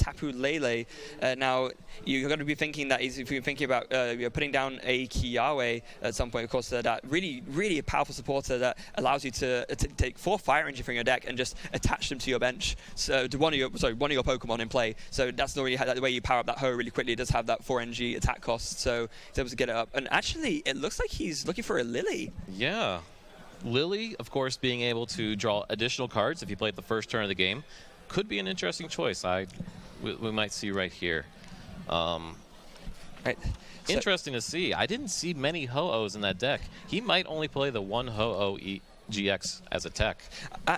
Tapu Lele. Now, you're going to be thinking that if you're thinking about putting down a Kiawe at some point, of course, that really a powerful supporter that allows you to take 4 Fire Energy from your deck and just attach them to your bench. So to one of your Pokemon in play. So that's the way you power up that Ho really quickly. It does have that 4 energy attack cost, so he's able to get it up. And actually, it looks like he's looking for a Lily. Yeah. Lily, of course, being able to draw additional cards if you play at the first turn of the game could be an interesting choice. We might see right here. Right. Interesting to see. I didn't see many Ho-Ohs in that deck. He might only play the one Ho-Oh GX as a tech.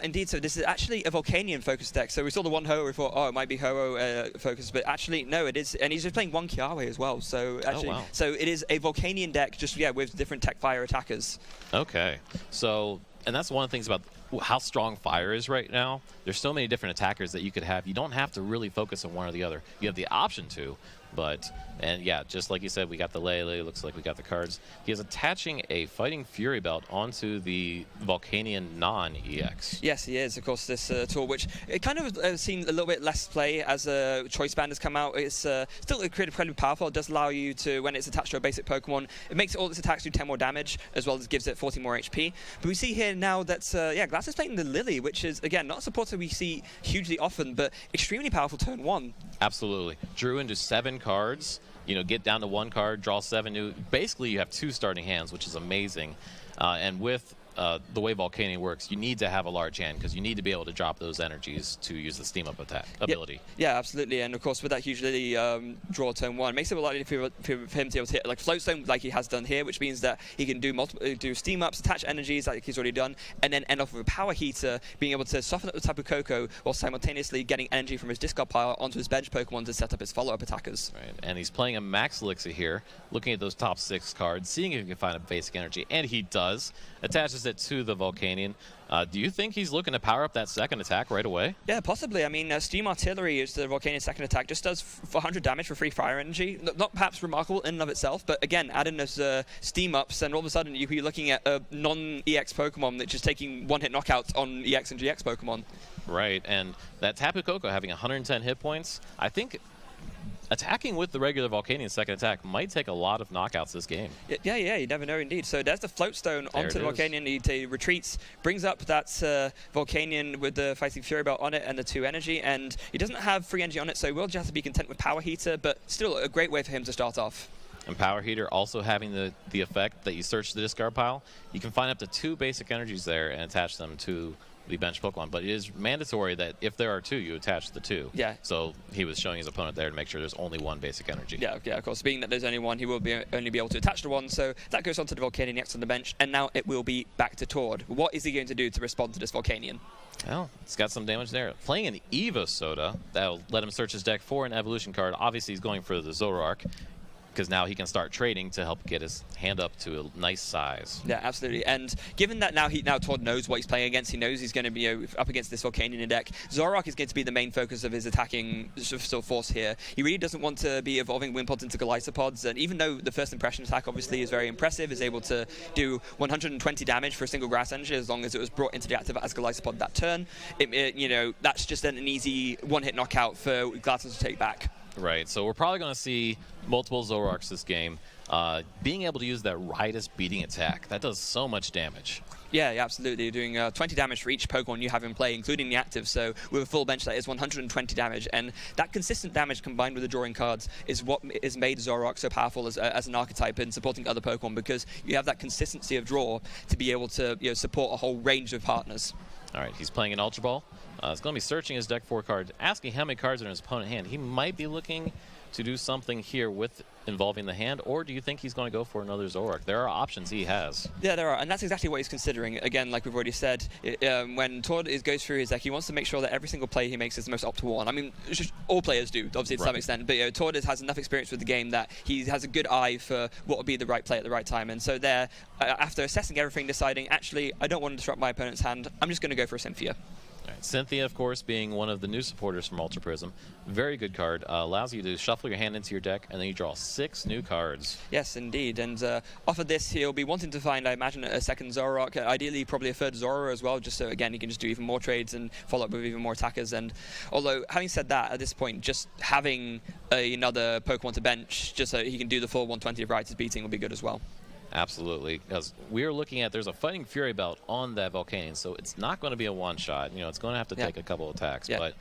Indeed, so this is actually a Volcanion focused deck. So we saw the one Ho-Oh, we thought, oh, it might be Ho-Oh focused, but actually, no, it is, and he's just playing one Kiawe as well. So actually, so it is a Volcanion deck, just with different tech fire attackers. Okay, so, and that's one of the things about how strong fire is right now. There's so many different attackers that you could have. You don't have to really focus on one or the other. You have the option to, but, and yeah, just like you said, we got the Lele, looks like we got the cards. He is attaching a Fighting Fury Belt onto the Volcanion non-EX. Yes, he is, of course, this tool, which it kind of seen a little bit less play as a Choice Band has come out. It's still incredibly powerful. It does allow you to, when it's attached to a basic Pokemon, it makes all its attacks do 10 more damage, as well as gives it 40 more HP. But we see here now that, Gladston is playing the Lily, which is, again, not a supporter we see hugely often, but extremely powerful turn 1. Absolutely. Drew into 7 cards, get down to 1 card, draw 7 new. Basically, you have 2 starting hands, which is amazing. And with the way Volcanion works, you need to have a large hand because you need to be able to drop those energies to use the Steam Up attack ability. Yeah, absolutely. And of course, with that huge Lily draw turn 1, it makes it a lot easier for him to be able to hit like Floatstone like he has done here, which means that he can do Steam Ups, attach energies like he's already done, and then end off with a Power Heater, being able to soften up the Tapu Koko while simultaneously getting energy from his discard pile onto his bench Pokemon to set up his follow-up attackers. Right, and he's playing a Max Elixir here, looking at those top 6 cards, seeing if he can find a basic energy, and he does. Attaches it to the Volcanion. Do you think he's looking to power up that second attack right away? Yeah, possibly. I mean, Steam Artillery is the Volcanion second attack, just does 100 damage for free fire energy. Not perhaps remarkable in and of itself, but again, add in those Steam Ups, and all of a sudden you'll be looking at a non-EX Pokemon that's just taking one-hit knockouts on EX and GX Pokemon. Right, and that Tapu Koko having 110 hit points, I think attacking with the regular Volcanion second attack might take a lot of knockouts this game. Yeah, you never know indeed. So there's the Floatstone onto the Volcanion. He retreats, brings up that Volcanion with the Fighting Fury Belt on it and the 2 energy, and he doesn't have free energy on it, so he will just have to be content with Power Heater, but still a great way for him to start off. And Power Heater also having the effect that you search the discard pile. You can find up to 2 basic energies there and attach them to the bench Pokemon, but it is mandatory that if there are 2, you attach the 2. Yeah. So he was showing his opponent there to make sure there's only 1 basic energy. Yeah, of course. Being that there's only 1, he will only be able to attach to 1, so that goes onto the Volcanion next on the bench, and now it will be back to Tord. What is he going to do to respond to this Volcanion? Well, it's got some damage there. Playing an Evo Soda, that'll let him search his deck for an evolution card. Obviously, he's going for the Zoroark, because now he can start trading to help get his hand up to a nice size. Yeah, absolutely. And given that now Todd knows what he's playing against, he knows he's going to be up against this Volcanion deck. Zoroark is going to be the main focus of his attacking force here. He really doesn't want to be evolving Wimpods into Golysopods, and even though the first impression attack obviously is very impressive, is able to do 120 damage for a single grass energy as long as it was brought into the active as Golysopod that turn, that's just an easy one-hit knockout for Gladston to take back. Right, so we're probably going to see multiple Zoroarks this game. Being able to use that Riotous Beating attack, that does so much damage. Yeah, absolutely. You're doing 20 damage for each Pokemon you have in play, including the active, so with a full bench that is 120 damage, and that consistent damage combined with the drawing cards is what has made Zoroark so powerful as an archetype in supporting other Pokemon, because you have that consistency of draw to be able to support a whole range of partners. All right, he's playing an Ultra Ball. He's going to be searching his deck for cards, asking how many cards are in his opponent's hand. He might be looking to do something here with involving the hand, or do you think he's going to go for another Zoroark? There are options he has. Yeah, there are, and that's exactly what he's considering. Again, like we've already said, when Tord goes through his deck, he wants to make sure that every single play he makes is the most optimal one. I mean, all players do, obviously, to some extent, but Tord has enough experience with the game that he has a good eye for what would be the right play at the right time, and so there, after assessing everything, deciding, actually, I don't want to disrupt my opponent's hand, I'm just going to go for a Cynthia. All right. Cynthia, of course, being one of the new supporters from Ultra Prism. Very good card. Allows you to shuffle your hand into your deck, and then you draw 6 new cards. Yes, indeed. And off of this, he'll be wanting to find, I imagine, a second Zoroark. Ideally, probably a third Zoro as well, just so, again, he can just do even more trades and follow up with even more attackers. And although, having said that, at this point, just having another Pokemon to bench, just so he can do the full 120 of Riotous Beating, will be good as well. Absolutely, because we're looking at, there's a Fighting Fury belt on that Volcanion, so it's not going to be a one-shot. It's going to have to take a couple attacks. But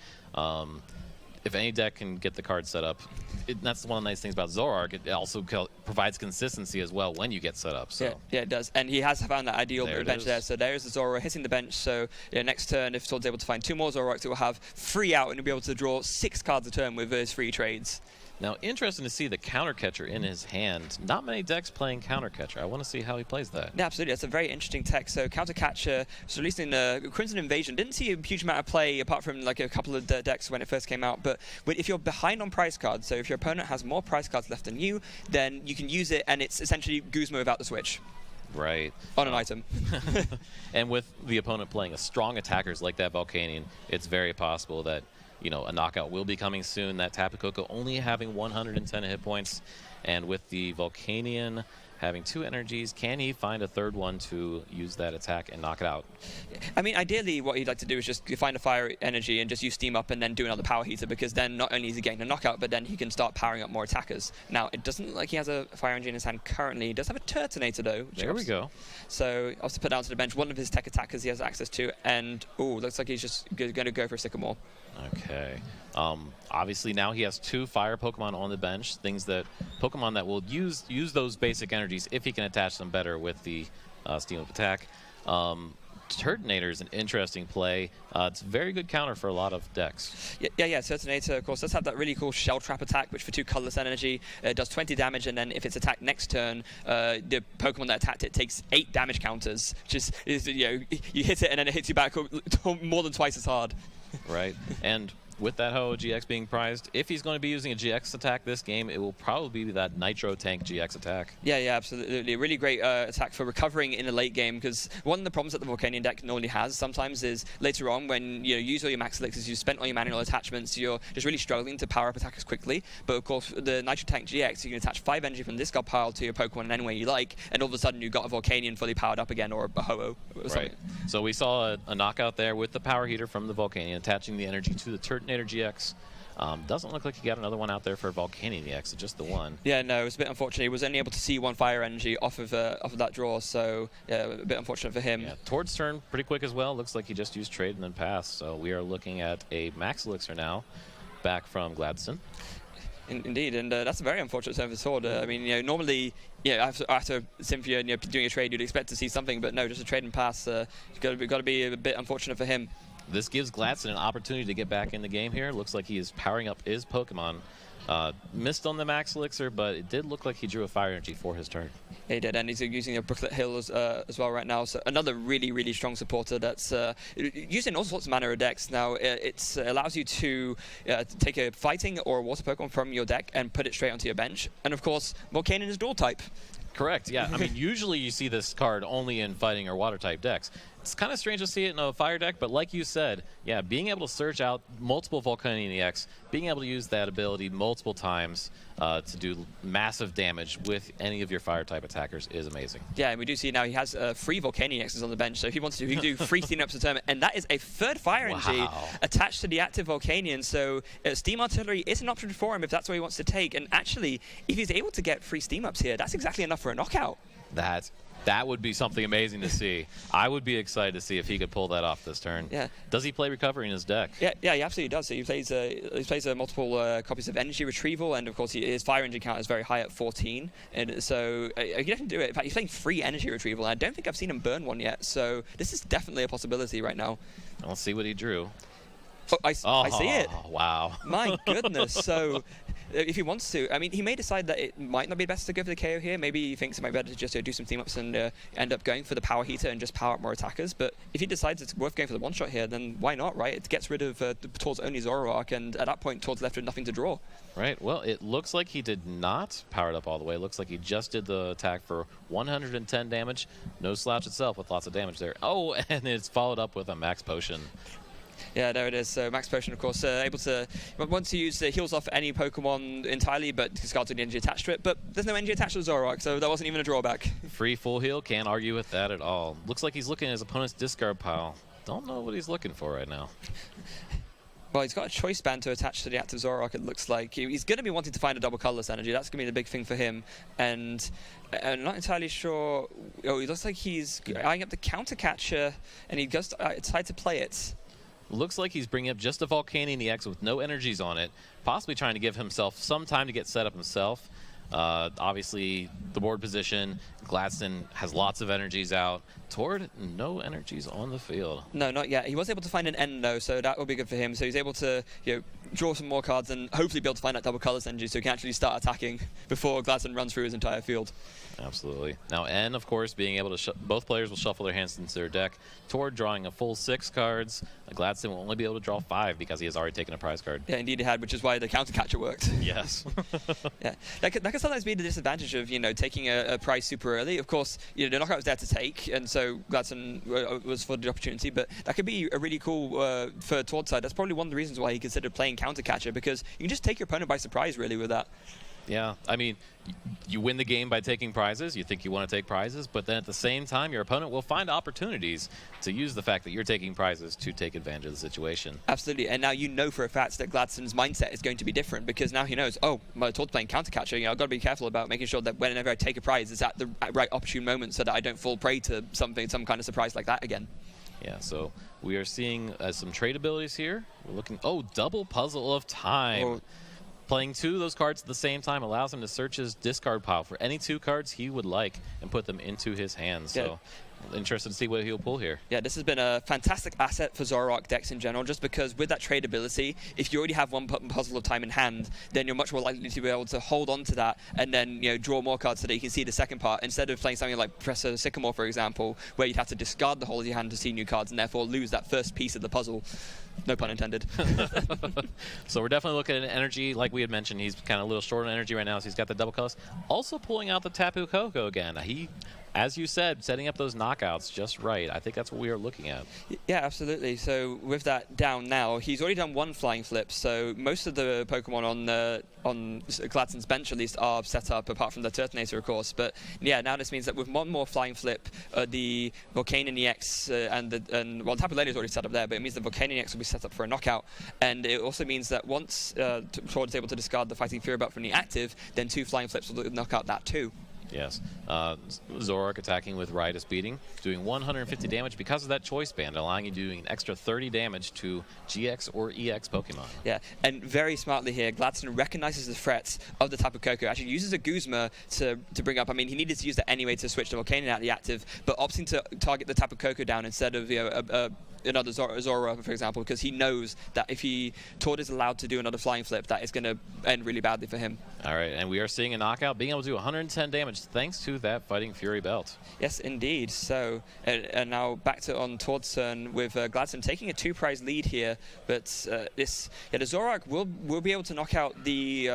if any deck can get the card set up, that's one of the nice things about Zoroark. It also provides consistency as well when you get set up. So. Yeah, it does. And he has found that ideal bench there. So there's the Zoro hitting the bench. So next turn, if Todd's able to find 2 more Zoroarks, it will have 3 out, and he'll be able to draw 6 cards a turn with his 3 trades. Now, interesting to see the counter catcher in his hand. Not many decks playing counter catcher. I want to see how he plays that. Yeah, absolutely. That's a very interesting tech. So counter catcher was released in Crimson Invasion. Didn't see a huge amount of play apart from like a couple of decks when it first came out. But if you're behind on prize cards, so if your opponent has more prize cards left than you, then you can use it, and it's essentially Guzma without the switch. Right. On an item. And with the opponent playing a strong attackers like that Volcanion, it's very possible that a knockout will be coming soon. That Tapu Koko only having 110 hit points, and with the Volcanion having 2 energies, can he find a third one to use that attack and knock it out? I mean, ideally, what he'd like to do is just find a fire energy and just use Steam Up and then do another power heater, because then not only is he getting a knockout, but then he can start powering up more attackers. Now, it doesn't look like he has a fire energy in his hand currently. He does have a Turtonator, though. There we go. So, I'll put down to the bench one of his tech attackers he has access to, and, looks like he's just going to go for a Sycamore. Okay. Obviously now he has 2 fire Pokemon on the bench, Pokemon that will use those basic energies if he can attach them better with the Steam Up attack. Turtonator is an interesting play. It's a very good counter for a lot of decks. Yeah. Turtonator, of course, does have that really cool Shell Trap attack, which for 2 colorless energy does 20 damage, and then if it's attacked next turn, the Pokemon that attacked it takes 8 damage counters, which is you hit it and then it hits you back more than twice as hard. Right. And with that Ho GX being prized, if he's going to be using a GX attack this game, it will probably be that Nitro Tank GX attack. Yeah, absolutely. A really great attack for recovering in a late game, because one of the problems that the Volcanion deck normally has sometimes is later on when you use all your max elixirs, you've spent all your manual attachments, you're just really struggling to power up attackers quickly. But of course, the Nitro Tank GX, you can attach 5 energy from this pile to your Pokemon in any way you like, and all of a sudden you've got a Volcanion fully powered up again, or a Ho-Oh. Right. So we saw a knockout there with the power heater from the Volcanion, attaching the energy to the Turtonator GX. Doesn't look like he got another one out there for Volcanion EX, just the one. Yeah, no, it was a bit unfortunate. He was only able to see 1 fire energy off of that draw, so yeah, a bit unfortunate for him. Yeah, Tord's turn pretty quick as well. Looks like he just used trade and then passed. So we are looking at a Max Elixir now, back from Gladston. Indeed, and that's a very unfortunate turn for Tord. I mean, normally, after Cynthia doing a trade, you'd expect to see something, but no, just a trade and pass. Got to be a bit unfortunate for him. This gives Gladston an opportunity to get back in the game here. Looks like he is powering up his Pokemon. Missed on the Max Elixir, but it did look like he drew a Fire Energy for his turn. Yeah, he did, and he's using a Brooklet Hill as well right now. So another really, really strong supporter that's using all sorts of manner of decks. Now, it allows you to take a Fighting or a Water Pokemon from your deck and put it straight onto your bench. And of course, Volcanion is Dual type. Correct, yeah. I mean, usually you see this card only in Fighting or Water type decks. It's kind of strange to see it in a Fire deck, but like you said, yeah, being able to search out multiple Volcanion EX, being able to use that ability multiple times to do massive damage with any of your Fire type attackers is amazing. Yeah, and we do see now he has 3 Volcanion EXs on the bench, so if he wants to, he can do 3 Steam Ups a turn, and that is a 3rd Fire Energy attached to the active Volcanion, so Steam Artillery is an option for him if that's what he wants to take, and actually, if he's able to get 3 Steam Ups here, that's exactly enough for a knockout. That would be something amazing to see. I would be excited to see if he could pull that off this turn. Yeah. Does he play Recovery in his deck? Yeah, he absolutely does. So he plays multiple copies of Energy Retrieval, and of course his Fire Energy count is very high at 14. And so he can definitely do it. In fact, he's playing 3 Energy Retrieval, and I don't think I've seen him burn one yet. So this is definitely a possibility right now. Let's see what he drew. Oh, I see it. Wow. My goodness. So if he wants to, I mean, he may decide that it might not be best to go for the KO here. Maybe he thinks it might be better to just do some team ups and end up going for the power heater and just power up more attackers. But if he decides it's worth going for the one shot here, then why not, right? It gets rid of Tord's only Zoroark, and at that point, Tord's left with nothing to draw. Right. Well, it looks like he did not power it up all the way. It looks like he just did the attack for 110 damage. No slouch itself with lots of damage there. Oh, and it's followed up with a max potion. Yeah, there it is. So Max Potion, of course, able to once you use the heals off any Pokemon entirely, but discards the energy attached to it. But there's no energy attached to Zoroark, so that wasn't even a drawback. Free full heal, can't argue with that at all. Looks like he's looking at his opponent's discard pile. Don't know what he's looking for right now. Well, he's got a choice band to attach to the active Zoroark, it looks like. He's going to be wanting to find a double colorless energy. That's going to be the big thing for him. And I'm not entirely sure. Oh, he looks like he's eyeing up the counter catcher, and he goes decide to play it. Looks like he's bringing up just a Volcanion EX with no energies on it, possibly trying to give himself some time to get set up himself. Obviously, the board position, Gladston has lots of energies out. Tord, no energies on the field. No, not yet. He was able to find an end, though, so that will be good for him. So he's able to draw some more cards and hopefully be able to find that double colorless energy so he can actually start attacking before Gladston runs through his entire field. Absolutely. Now, N, of course, being able to both players will shuffle their hands into their deck. Tord drawing a full 6 cards. Gladston will only be able to draw 5 because he has already taken a prize card. Yeah, indeed he had, which is why the counter catcher worked. Yes. Yeah, that can sometimes be the disadvantage of taking a prize super early. Of course, the knockout was there to take, and so Gladston was for the opportunity. But that could be a really cool for Tord's side. That's probably one of the reasons why he considered playing counter catcher, because you can just take your opponent by surprise really with that. Yeah, I mean, you win the game by taking prizes. You think you want to take prizes, but then at the same time, your opponent will find opportunities to use the fact that you're taking prizes to take advantage of the situation. Absolutely, and now you know for a fact that Gladston's mindset is going to be different, because now he knows, oh, my Tord's playing counter catcher. I've got to be careful about making sure that whenever I take a prize, it's at the right opportune moment so that I don't fall prey to some kind of surprise like that again. Yeah, so we are seeing some trade abilities here. We're looking, double puzzle of time. Oh. Playing 2 of those cards at the same time allows him to search his discard pile for any 2 cards he would like and put them into his hands. Yeah. So interested to see what he'll pull here. Yeah, this has been a fantastic asset for Zoroark decks in general, just because with that trade ability, if you already have one puzzle of time in hand, then you're much more likely to be able to hold on to that and then draw more cards so that you can see the second part, instead of playing something like Professor Sycamore, for example, where you'd have to discard the whole of your hand to see new cards and therefore lose that first piece of the puzzle. No pun intended. So we're definitely looking at energy. Like we had mentioned, he's kind of a little short on energy right now, so he's got the double colors. Also pulling out the Tapu Koko again. He, as you said, setting up those knockouts just right. I think that's what we are looking at. Yeah, absolutely. So with that down now, he's already done 1 flying flip, so most of the Pokemon on Gladston's bench at least are set up, apart from the Turtonator, of course. But yeah, now this means that with 1 more flying flip, the Volcanion EX well, Tapu Lele is already set up there, but it means the Volcanion EX will be set up for a knockout. And it also means that once Tord is able to discard the Fighting Fury Belt from the active, then 2 flying flips will knock out that too. Yes. Zoroark attacking with Riotous Beating, doing 150 damage because of that choice band, allowing you to do an extra 30 damage to GX or EX Pokemon. Yeah, and very smartly here, Gladston recognizes the threats of the Tapu Koko, actually uses a Guzma to bring up. I mean, he needed to use that anyway to switch the Volcanion out of the active, but opting to target the Tapu Koko down instead of another Zora, for example, because he knows that if Tord is allowed to do another flying flip, that is going to end really badly for him. All right, and we are seeing a knockout, being able to do 110 damage thanks to that Fighting Fury Belt. Yes, indeed. So, and now back to on Tord's turn with Gladston taking a 2-prize lead here, but the Zoroark will be able to knock out the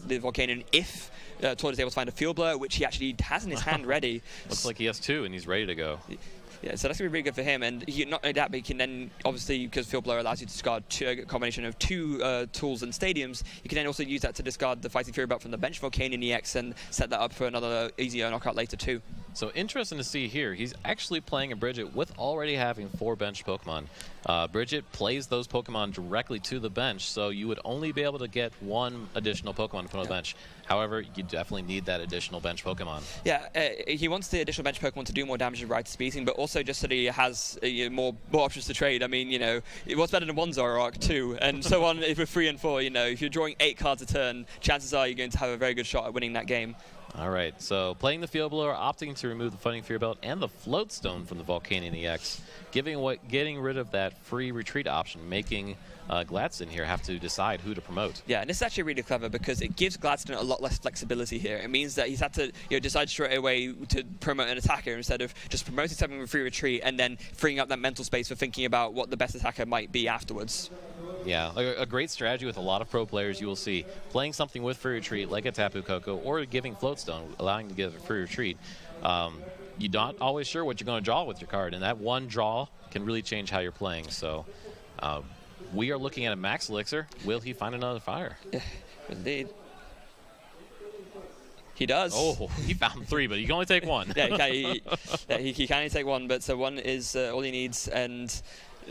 Volcanion if Tord is able to find a Field Blur, which he actually has in his hand ready. Looks like he has 2 and he's ready to go. Yeah, so that's going to be really good for him, and not only that, but he can then, obviously, because Field Blower allows you to discard a combination of 2 tools and stadiums, you can then also use that to discard the Fighting Fury Belt from the bench Volcanion EX and set that up for another easier knockout later too. So interesting to see here, he's actually playing a Bridget with already having 4 bench Pokemon. Bridget plays those Pokemon directly to the bench, so you would only be able to get 1 additional Pokemon to put on the bench. However, you definitely need that additional bench Pokemon. Yeah, he wants the additional bench Pokemon to do more damage with Riotous Beating, but also just so that he has more options to trade. I mean, it was better than 1 Zoroark too, and so on. If we're 3 and 4, if you're drawing 8 cards a turn, chances are you're going to have a very good shot at winning that game. All right, so playing the Field Blower, opting to remove the Fighting Fury Belt and the Float Stone from the Volcanion EX, getting rid of that free retreat option, making Gladston here have to decide who to promote. Yeah, and this is actually really clever because it gives Gladston a lot less flexibility here. It means that he's had to decide straight away to promote an attacker instead of just promoting something with free retreat and then freeing up that mental space for thinking about what the best attacker might be afterwards. Yeah, a great strategy with a lot of pro players you will see. Playing something with free retreat like a Tapu Koko or giving Floatstone, allowing to give a free retreat. You're not always sure what you're going to draw with your card, and that one draw can really change how you're playing. So we are looking at a max elixir. Will he find another fire? Yeah, indeed. He does. Oh, he found 3, but he can only take 1. Yeah, he can only take 1, but so 1 is all he needs. And,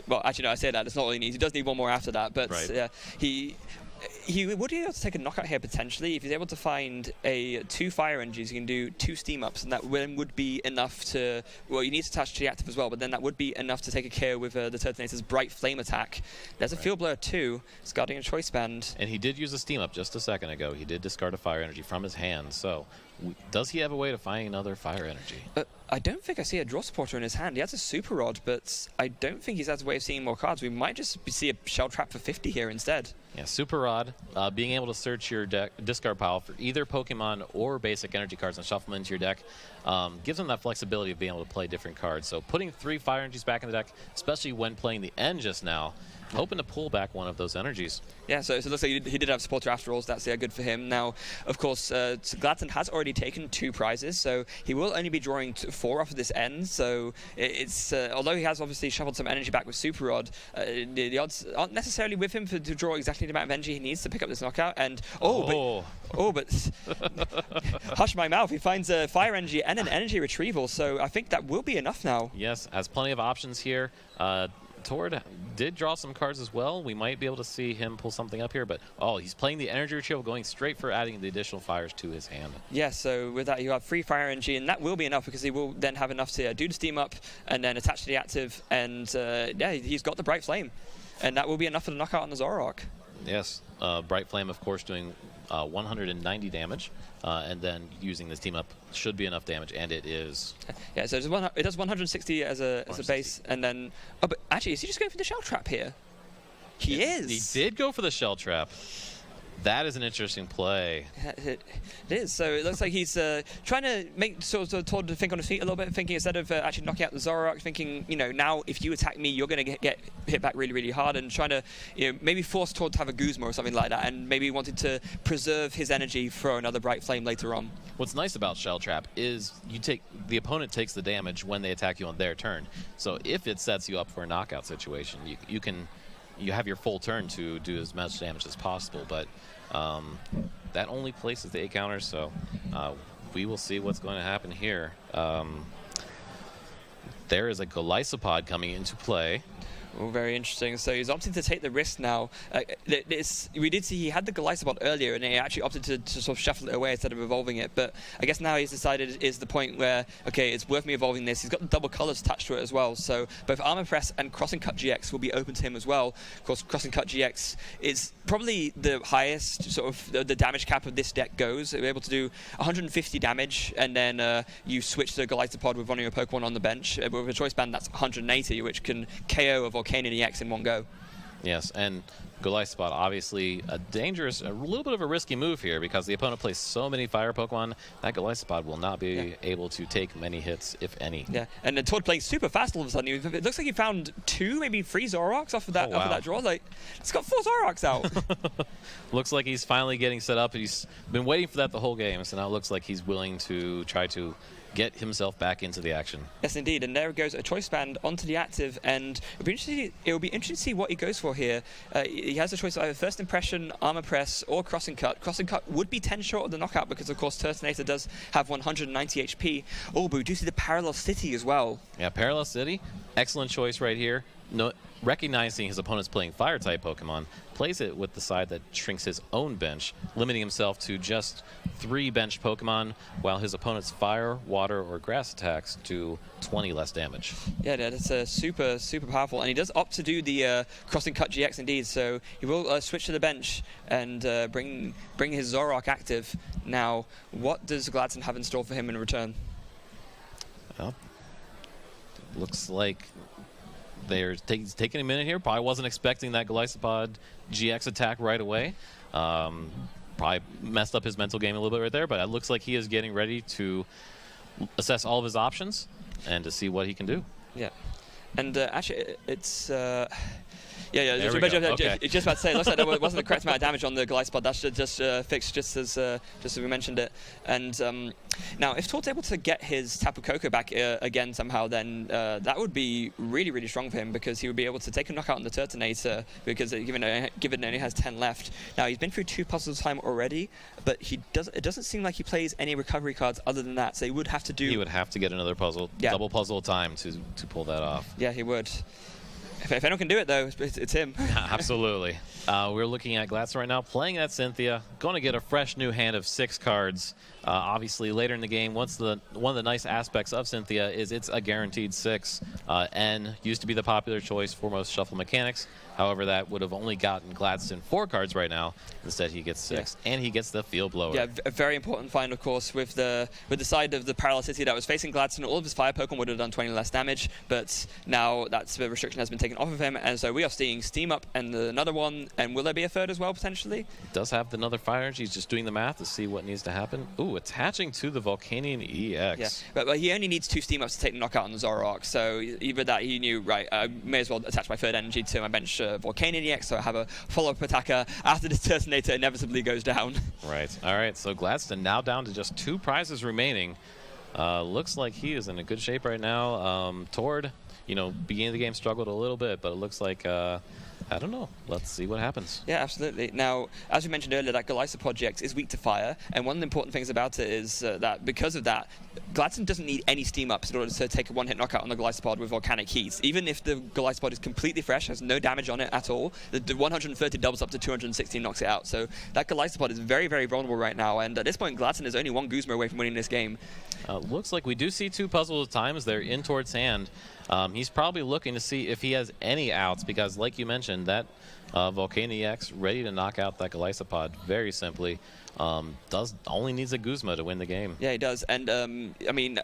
well, actually, no, I say that. It's not all he needs. He does need 1 more after that. But right. he would be able to take a knockout here potentially if he's able to find 2 fire energies. He can do 2 steam ups, and that would be enough to. Well, you need to attach to the active as well, but then that would be enough to take a KO with the Turtonator's Bright Flame attack. There's a Field Blur too, discarding a Choice Band. And he did use a steam up just a second ago. He did discard a fire energy from his hand. So, does he have a way to find another fire energy? I don't think I see a draw supporter in his hand. He has a Super Rod, but I don't think he's has a way of seeing more cards. We might just see a Shell Trap for 50 here instead. Yeah, Super Rod, being able to search your discard pile for either Pokemon or basic energy cards and shuffle them into your deck, gives them that flexibility of being able to play different cards. So putting 3 fire energies back in the deck, especially when playing the end just now, hoping to pull back one of those energies. Yeah, so it looks like he did have supporter after all, so that's good for him. Now, of course, Gladston has already taken 2 prizes, so he will only be drawing 4 off of this end. So it's although he has obviously shuffled some energy back with Super Rod, the odds aren't necessarily with him to draw exactly the amount of energy he needs to pick up this knockout. And but hush my mouth, he finds a fire energy and an energy retrieval, so I think that will be enough now. Yes, has plenty of options here. Tord did draw some cards as well. We might be able to see him pull something up here, but he's playing the energy retrieval, going straight for adding the additional fires to his hand. Yeah, so with that you have 3 fire energy, and that will be enough because he will then have enough to do the steam up and then attach to the active, and yeah, he's got the Bright Flame, and that will be enough for the knockout on the Zoroark. Yes, Bright Flame, of course, doing 190 damage, and then using this team up should be enough damage, and it is. Yeah, so it does 160 as a base, and then but actually, is he just going for the Shell Trap here? He is. He did go for the Shell Trap. That is an interesting play. It is. So it looks like he's trying to make sort of Todd to think on his feet a little bit, thinking instead of actually knocking out the Zoroark, thinking, now if you attack me, you're going to get hit back really, really hard, and trying to maybe force Todd to have a Guzma or something like that, and maybe wanted to preserve his energy for another Bright Flame later on. What's nice about Shell Trap is the opponent takes the damage when they attack you on their turn. So if it sets you up for a knockout situation, you have your full turn to do as much damage as possible, but that only places the 8 counters, so we will see what's going to happen here. There is a Golisopod coming into play. Oh, very interesting. So he's opting to take the risk now. We did see he had the Golisopod earlier, and he actually opted to sort of shuffle it away instead of evolving it. But I guess now he's decided is the point where, okay, it's worth me evolving this. He's got the double colors attached to it as well. So both Armor Press and Crossing Cut GX will be open to him as well. Of course, Crossing Cut GX is probably the highest sort of the damage cap of this deck goes. We're able to do 150 damage, and then you switch to Golisopod with one of your Pokemon on the bench. With a Choice Band, that's 180, which can KO a Volcanion EX in one go. Yes, and Golisopod, obviously a little bit of a risky move here because the opponent plays so many fire Pokemon that Golisopod will not be able to take many hits, if any. Yeah, and then Todd playing super fast all of a sudden. It looks like he found 2, maybe 3 Zoroarks off of that draw. Like, it's got 4 Zoroarks out. Looks like he's finally getting set up. He's been waiting for that the whole game, so now it looks like he's willing to try to get himself back into the action. Yes, indeed. And there goes a Choice Band onto the active, and it will be interesting to see what he goes for here. He has a choice of either First Impression, Armor Press, or Crossing Cut. Crossing Cut would be 10 short of the knockout because, of course, Turtonator does have 190 HP. Oh, but we do see the Parallel City as well. Yeah, Parallel City, excellent choice right here. Recognizing his opponent's playing Fire-type Pokemon, plays it with the side that shrinks his own bench, limiting himself to just 3 bench Pokemon, while his opponent's Fire, Water, or Grass attacks do 20 less damage. Yeah, that's super, super powerful. And he does opt to do the Crossing Cut GX indeed, so he will switch to the bench and bring his Zoroark active. Now, what does Gladston have in store for him in return? Well, looks like they're taking a minute here. Probably wasn't expecting that Golisopod GX attack right away. Probably messed up his mental game a little bit right there, but it looks like he is getting ready to assess all of his options and to see what he can do. Yeah. And actually, it's Yeah. There we go. Okay. Just about to say, it looks like there wasn't the correct amount of damage on the Glycepod. That's just fixed just as we mentioned it. And now, if Tord's able to get his Tapu Koko back again somehow, then that would be really, really strong for him, because he would be able to take a knockout on the Turtonator, because given it only has 10 left. Now, he's been through 2 puzzles of time already, but it doesn't seem like he plays any recovery cards other than that, so he would have to do... He would have to get another puzzle, double puzzle of time to pull that off. Yeah, he would. If anyone can do it, though, it's him. Absolutely. We're looking at Gladston right now, playing at Cynthia, going to get a fresh new hand of 6 cards. Obviously, later in the game, one of the nice aspects of Cynthia is it's a guaranteed 6. N used to be the popular choice for most shuffle mechanics. However, that would have only gotten Gladston 4 cards right now. Instead, he gets 6, and he gets the Field Blower. Yeah, a very important find, of course, with the side of the Parallel City that was facing Gladston. All of his fire Pokemon would have done 20 less damage, but now the restriction has been taken off of him, and so we are seeing Steam Up and another one. And will there be a third as well, potentially? Does have another fire energy. He's just doing the math to see what needs to happen. Ooh, attaching to the Volcanion EX. Yeah, but he only needs 2 Steam Ups to take the knockout on the Zoroark, so either that he knew, right, I may as well attach my third energy to my bench Volcanion EX, so I have a follow-up attacker after this Turtonator inevitably goes down. Right. All right, so Gladston now down to just 2 prizes remaining. Looks like he is in a good shape right now. Tord, beginning of the game struggled a little bit, but it looks like... I don't know. Let's see what happens. Yeah, absolutely. Now, as we mentioned earlier, that Glycepod GX is weak to fire, and one of the important things about it is that because of that, Gladston doesn't need any Steam Ups in order to take a one-hit knockout on the Glycepod with Volcanic Heat. Even if the Glycepod is completely fresh, has no damage on it at all, the 130 doubles up to 216 knocks it out. So that Glycepod is very, very vulnerable right now, and at this point, Gladston is only 1 Guzma away from winning this game. Looks like we do see 2 puzzles at times. They're in Tord's hand. He's probably looking to see if he has any outs, because like you mentioned, that Volcanion EX ready to knock out that Glycepod very simply. Only needs a Guzma to win the game. Yeah, he does. And I mean,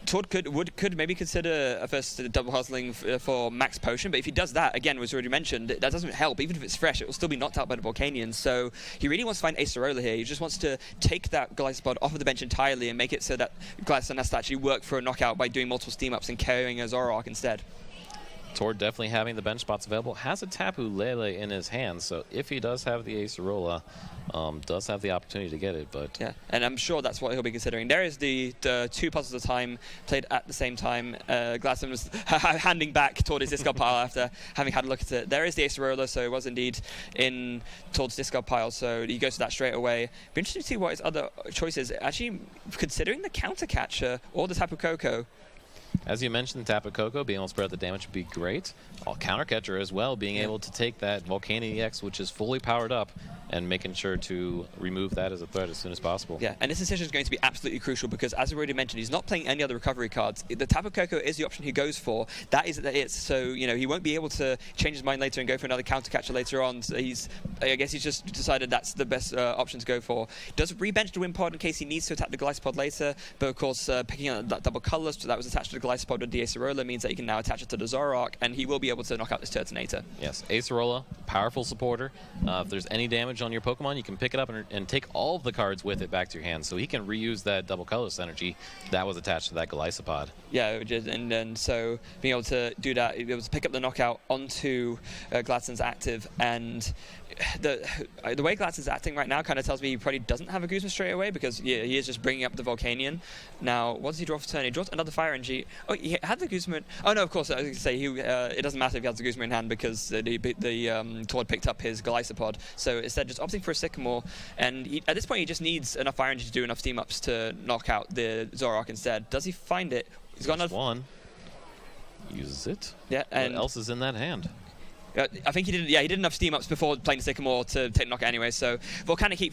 Tord could maybe consider a first double hustling for Max Potion, but if he does that, again, was already mentioned, that doesn't help. Even if it's fresh, it will still be knocked out by the Volcanion. So he really wants to find Acerola here. He just wants to take that Glycepod off of the bench entirely and make it so that Gladston has to actually work for a knockout by doing multiple Steam Ups and carrying a Zoroark instead. Tord definitely having the bench spots available, has a Tapu Lele in his hand, so if he does have the Acerola, does have the opportunity to get it. But yeah, and I'm sure that's what he'll be considering. There is the 2 puzzles at a time played at the same time. Gladston was handing back toward his discard pile after having had a look at it. There is the Acerola, so it was indeed in Tord's discard pile, so he goes to that straight away. Be interesting to see what his other choice is. Actually, considering the counter catcher or the Tapu Koko. As you mentioned, Tapu Koko being able to spread the damage would be great. Counter catcher as well, being able to take that Volcanion EX, which is fully powered up, and making sure to remove that as a threat as soon as possible. Yeah, and this decision is going to be absolutely crucial because, as we already mentioned, he's not playing any other recovery cards. The Tapu Koko is the option he goes for. That is it. So, he won't be able to change his mind later and go for another counter catcher later on. So I guess he's just decided that's the best option to go for. Does rebench the Wimpod in case he needs to attack the Glycepod later, but of course, picking up that double colorless that was attached to the Glycepod with the Acerola means that he can now attach it to the Zoroark, and he will be able to knock out this Turtonator. Yes, Acerola, powerful supporter. If there's any damage on your Pokemon, you can pick it up and take all of the cards with it back to your hand, so he can reuse that double colorless energy that was attached to that Glycepod. Yeah, and so being able to do that, be able to pick up the knockout onto Gladston's active, and the way Gladston's acting right now kind of tells me he probably doesn't have a Guzma straight away, because he is just bringing up the Volcanion. Now, what does he draw for turn? He draws another Fire Energy. Oh, he had the Guzma. Oh no, of course, I was going to say it doesn't matter if he has the Guzma in hand because the Tord picked up his Glycepod. So instead, just opting for a Sycamore, and at this point, he just needs enough Fire Energy to do enough Steam Ups to knock out the Zoroark instead. Does he find it? He's got another one. Uses it. Yeah, and what else is in that hand? I think he did. Yeah, he did enough Steam Ups before playing the Sycamore to take the knockout anyway. So Volcanic Heat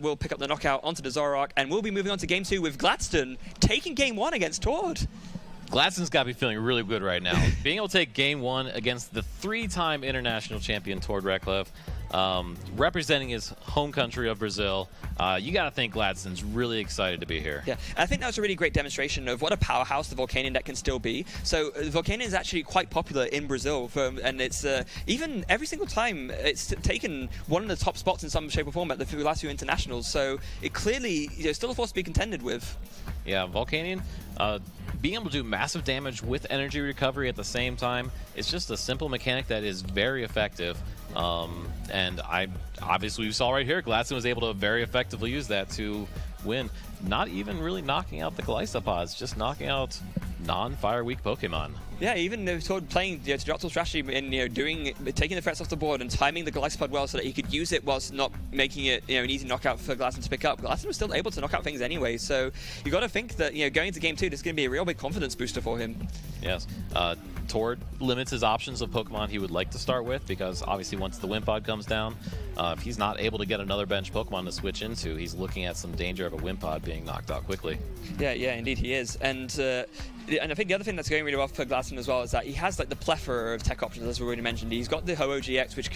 will pick up the knockout onto the Zoroark, and we'll be moving on to Game 2 with Gladston taking Game 1 against Tord. Gladston's got to be feeling really good right now. Being able to take Game 1 against the 3-time international champion Tord Reklev. representing his home country of Brazil. You got to think Gladston's really excited to be here. Yeah, I think that was a really great demonstration of what a powerhouse the Volcanion deck can still be. So Volcanion is actually quite popular in Brazil, and it's even every single time it's taken one of the top spots in some shape or form at the last few internationals. So it clearly still a force to be contended with. Yeah, Volcanion, being able to do massive damage with energy recovery at the same time, it's just a simple mechanic that is very effective. And obviously we saw right here, Gladston was able to very effectively use that to win. Not even really knocking out the Glycopods, just knocking out non-fire weak Pokemon. Yeah, even toward playing optimal strategy and taking the threats off the board and timing the Glycopod well so that he could use it whilst not making it an easy knockout for Gladston to pick up. Gladston was still able to knock out things anyway, so you got to think that going into game 2, this is going to be a real big confidence booster for him. Yes. Tord limits his options of Pokemon he would like to start with, because obviously once the Wimpod comes down, if he's not able to get another bench Pokemon to switch into, he's looking at some danger of a Wimpod being knocked out quickly. Yeah, indeed he is. And I think the other thing that's going really well for Gladston as well is that he has like the plethora of tech options, as we already mentioned. He's got the Ho-Oh GX, which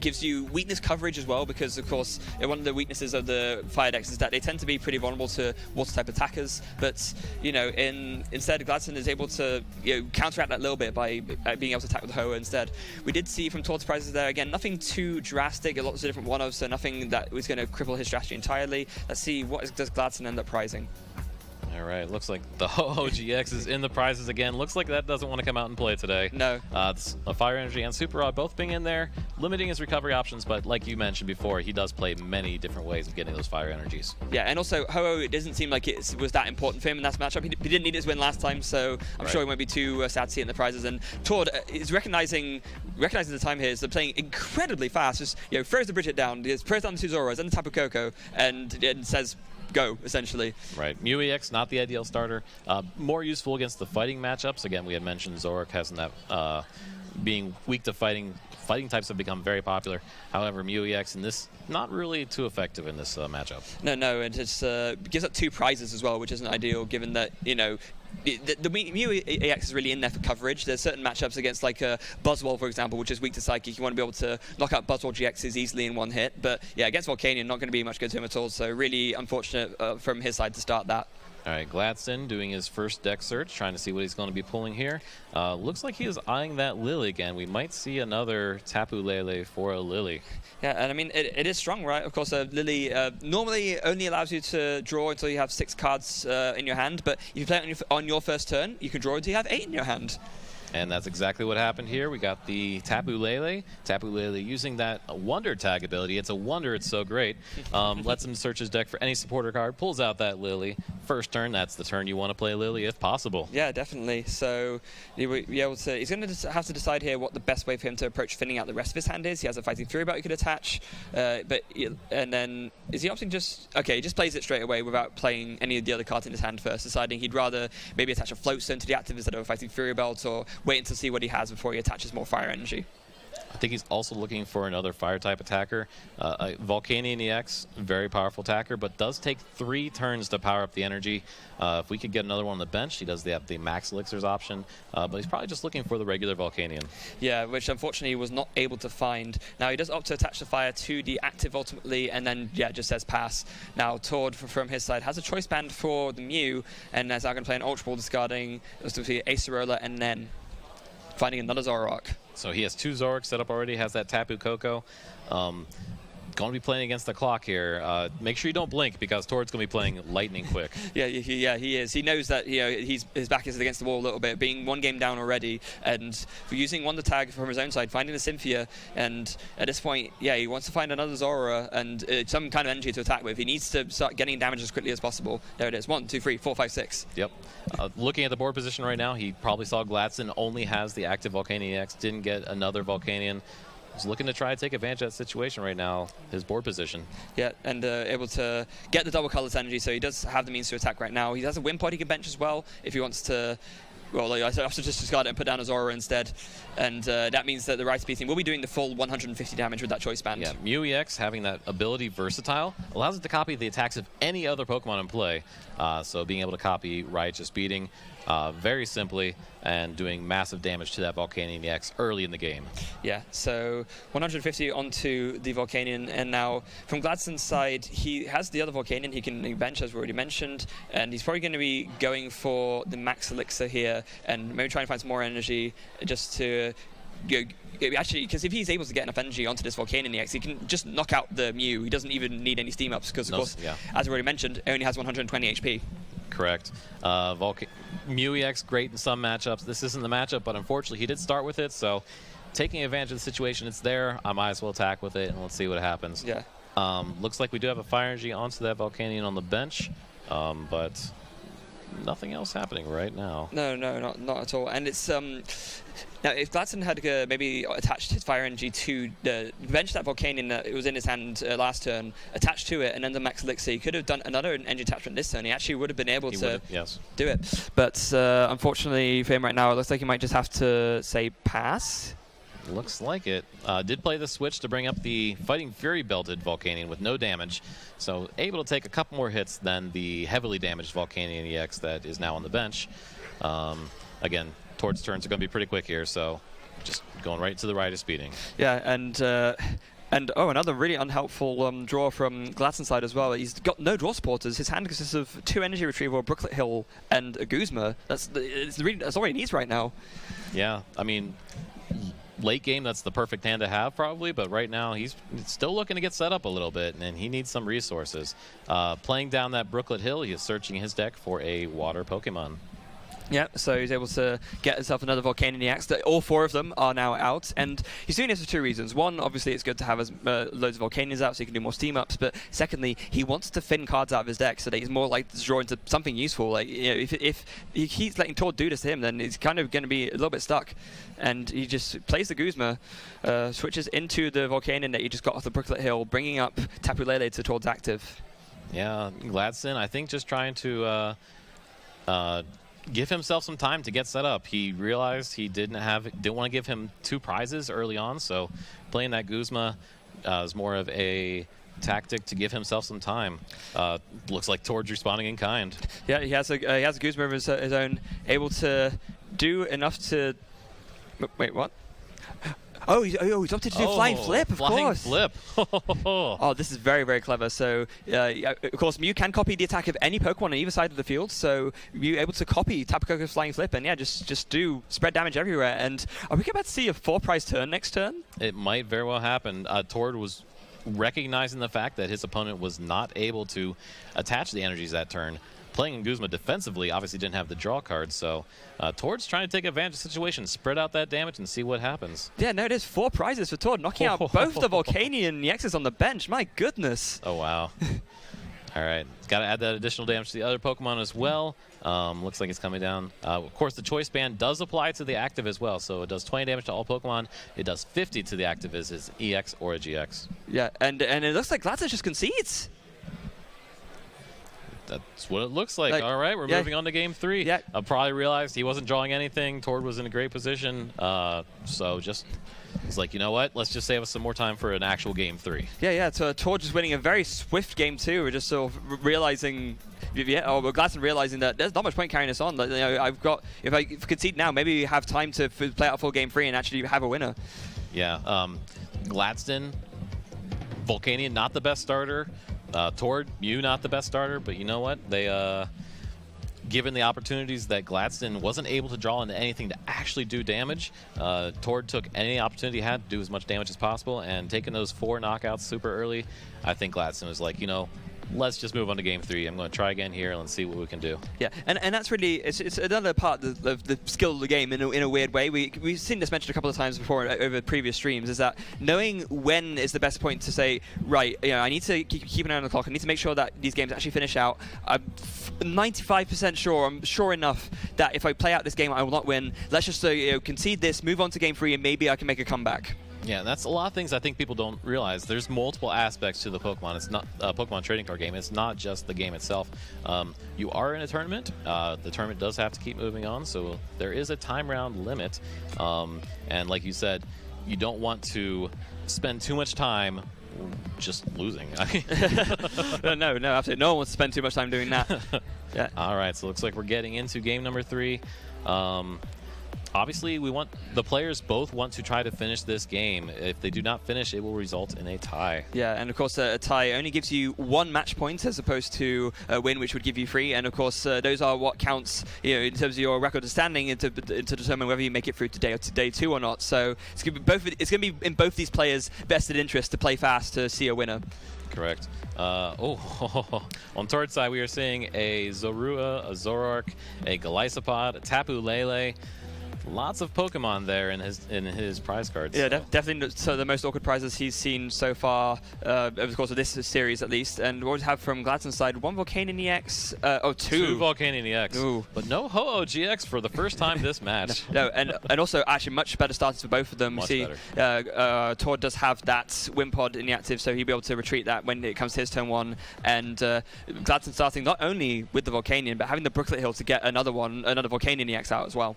gives you weakness coverage as well, because of course one of the weaknesses of the fire decks is that they tend to be pretty vulnerable to water type attackers. But instead Gladston is able to counteract that a little bit by being able to attack with Ho-Oh instead. We did see from Tord's prizes there again, nothing too drastic, lots of different one-offs, so nothing that was going to cripple his strategy entirely. Let's see does Gladston end up prizing. All right, looks like the Ho-Oh GX is in the prizes again. Looks like that doesn't want to come out and play today. No. Fire Energy and Super Rod both being in there, limiting his recovery options, but like you mentioned before, he does play many different ways of getting those Fire Energies. Yeah, and also Ho-Oh, it doesn't seem like it was that important for him in that matchup. He didn't need his win last time, so I'm sure he won't be too sad to see it in the prizes. And Tord is recognizing the time here, so playing incredibly fast. Just throws the Bridget down, throws down the 2 Zoras and the Tapu Koko, and says, go, essentially. Right. Mew EX, not the ideal starter. More useful against the fighting matchups. Again, we had mentioned Zoroark hasn't that being weak to fighting. Fighting types have become very popular. However, Mew EX in this, not really too effective in this matchup. No, and it gives up 2 prizes as well, which isn't ideal, given that, the Mew EX is really in there for coverage. There's certain matchups against like Buzzwole, for example, which is weak to Psychic. You want to be able to knock out Buzzwole GXs easily in one hit. But yeah, against Volcanion, not going to be much good to him at all. So really unfortunate from his side to start that. All right, Gladston doing his first deck search, trying to see what he's going to be pulling here. Looks like he is eyeing that Lily again. We might see another Tapu Lele for a Lily. Yeah, and I mean, it is strong, right? Of course, Lily normally only allows you to draw until you have 6 cards in your hand, but if you play it on your first turn, you can draw until you have 8 in your hand. And that's exactly what happened here. We got the Tapu Lele. Tapu Lele using that Wonder Tag ability. It's a wonder it's so great. Lets him search his deck for any supporter card, pulls out that Lily. First turn, that's the turn you want to play Lily if possible. Yeah, definitely. So he's going to have to decide here what the best way for him to approach thinning out the rest of his hand is. He has a Fighting Fury Belt he could attach, and then is he opting he just plays it straight away without playing any of the other cards in his hand first, deciding he'd rather maybe attach a Float Stone to the active instead of a Fighting Fury Belt, or wait to see what he has before he attaches more Fire Energy. I think he's also looking for another Fire-type attacker. Volcanion EX, very powerful attacker, but does take 3 turns to power up the energy. If we could get another one on the bench, he does have the Max Elixirs option, but he's probably just looking for the regular Volcanion. Yeah, which unfortunately he was not able to find. Now he does opt to attach the Fire to the active ultimately, and then just says pass. Now Tord from his side has a choice band for the Mew, and is now going to play an Ultra Ball, discarding Acerola and then finding another Zoroark. So he has 2 Zoroarks set up already, has that Tapu Koko. Going to be playing against the clock here. Make sure you don't blink, because Tord's going to be playing lightning quick. Yeah, he is. He knows that his back is against the wall a little bit, being 1 game down already, and for using Wonder Tag from his own side, finding the Cynthia, and at this point, he wants to find another Zora and some kind of energy to attack with. He needs to start getting damage as quickly as possible. There it is. 1, 2, 3, 4, 5, 6. Yep. Looking at the board position right now, he probably saw Gladston only has the active Volcanion EX, didn't get another Volcanion. He's looking to try to take advantage of that situation right now, his board position. Yeah, and able to get the double colors energy, so he does have the means to attack right now. He has a Wimpod he can bench as well if he wants to. Well, I also just discard it and put down a Zora instead. And that means that the Rice Beast team will be doing the full 150 damage with that choice band. Yeah, Mew EX having that ability versatile allows it to copy the attacks of any other Pokemon in play. So being able to copy Righteous Beating, very simply and doing massive damage to that Volcanion EX early in the game. Yeah, so 150 onto the Volcanion, and now from Gladston's side, he has the other Volcanion he can bench, as we already mentioned, and he's probably going to be going for the Max Elixir here, and maybe trying to find some more energy just to actually, because if he's able to get enough energy onto this Volcanion EX, he can just knock out the Mew. He doesn't even need any steam ups, because of course, as I already mentioned, it only has 120 HP. Correct. Mew EX, great in some matchups. This isn't the matchup, but unfortunately he did start with it, so taking advantage of the situation, it's there. I might as well attack with it, and let's see what happens. Yeah. Looks like we do have a Fire Energy onto that Volcanion on the bench, but nothing else happening right now. No, not at all. And it's now if Gladston had maybe attached his Fire Energy to the bench that Volcanion that it was in his hand last turn, attached to it, and then the Max Elixir, he could have done another energy attachment this turn. He actually would have been able to do it. But unfortunately for him right now, it looks like he might just have to say pass. Looks like it. Did play the switch to bring up the Fighting Fury belted Volcanion with no damage, so able to take a couple more hits than the heavily damaged Volcanion EX that is now on the bench. Again, Tord's turns are going to be pretty quick here, so just going right to the right of speeding. Yeah, and another really unhelpful draw from Gladston's side as well. He's got no draw supporters. His hand consists of 2 Energy Retrieval, Brooklet Hill, and a Guzma. That's all he needs right now. Yeah, I mean, late game, that's the perfect hand to have probably, but right now he's still looking to get set up a little bit, and he needs some resources. Playing down that Brooklet Hill, he is searching his deck for a water Pokemon. Yeah, so he's able to get himself another Volcanion EX. All 4 of them are now out, and he's doing this for 2 reasons. One, obviously, it's good to have loads of Volcanions out so he can do more steam ups. But secondly, he wants to thin cards out of his deck so that he's more likely to draw into something useful. Like, you know, if he keeps letting Tord do this to him, then he's kind of going to be a little bit stuck. And he just plays the Guzma, switches into the Volcanion that he just got off the Brooklet Hill, bringing up Tapu Lele to Tord's active. Yeah, Gladston, I think, just trying to give himself some time to get set up. He realized he didn't want to give him 2 prizes early on, so playing that Guzma is more of a tactic to give himself some time. Looks like Tord's responding in kind. Yeah, he has a Guzma of his own, able to do enough to... Wait, what? Oh, he's opted to do Flying Flip, of course. Flying Flip. Oh, this is very, very clever. So, of course, Mew can copy the attack of any Pokemon on either side of the field. So, Mew able to copy Tapu Koko's Flying Flip and, yeah, just do spread damage everywhere. And are we about to see a 4-prize turn next turn? It might very well happen. Tord was recognizing the fact that his opponent was not able to attach the energies that turn. Playing in Guzma defensively obviously didn't have the draw card, so Tord's trying to take advantage of the situation, spread out that damage, and see what happens. Yeah, no, it is 4 prizes for Tord, knocking out both the Volcanion EXs on the bench. My goodness. Oh, wow. All right. Got to add that additional damage to the other Pokemon as well. Looks like it's coming down. Of course, the Choice Band does apply to the active as well, so it does 20 damage to all Pokemon. It does 50 to the active as his EX or a GX. Yeah, and it looks like Gladston just concedes. That's what it looks like. All right, we're moving on to game 3. Yeah. I probably realized he wasn't drawing anything. Tord was in a great position. So just, it's like, you know what? Let's just save us some more time for an actual game 3. Yeah. So Tord just winning a very swift game 2. We're just sort of realizing, Gladston realizing that there's not much point carrying this on. Like, you know, if I concede now, maybe we have time to play out full game 3 and actually have a winner. Yeah. Gladston, Volcanion, not the best starter. Tord, Mew, not the best starter, but you know what? They, given the opportunities that Gladston wasn't able to draw into anything to actually do damage, Tord took any opportunity he had to do as much damage as possible, and taking those 4 knockouts super early, I think Gladston was like, you know, let's just move on to game 3. I'm going to try again here and let's see what we can do. Yeah, and that's really, it's another part of the skill of the game in a weird way. We've seen this mentioned a couple of times before over previous streams, is that knowing when is the best point to say, right, you know, I need to keep an eye on the clock. I need to make sure that these games actually finish out. I'm 95% sure, I'm sure enough that if I play out this game, I will not win. Let's just concede this, move on to game 3, and maybe I can make a comeback. Yeah, that's a lot of things I think people don't realize. There's multiple aspects to the Pokemon. It's not a Pokemon trading card game. It's not just the game itself. You are in a tournament. The tournament does have to keep moving on, so there is a time round limit. And like you said, you don't want to spend too much time just losing. No, absolutely. No one wants to spend too much time doing that. Yeah. All right, so it looks like we're getting into game number 3. Obviously, the players both want to try to finish this game. If they do not finish, it will result in a tie. Yeah, and of course a tie only gives you 1 match point as opposed to a win, which would give you 3. And of course, those are what counts, in terms of your record of standing to determine whether you make it through to day 2 or not. So it's going to be in both these players' vested interest to play fast to see a winner. Correct. On third side, we are seeing a Zorua, a Zoroark, a Golisopod, a Tapu Lele. Lots of Pokemon there in his prize cards. Yeah, definitely. So the most awkward prizes he's seen so far, over the course of this series at least. And what we have from Gladston's side, 1 Volcanion EX, 2 Volcanion EX. Ooh. But no Ho-Oh GX for the first time this match. No, and also actually much better starters for both of them. Much See, Tord does have that Wimpod in the active, so he'll be able to retreat that when it comes to his turn 1. And Gladston starting not only with the Volcanion, but having the Brooklet Hill to get another Volcanion EX out as well.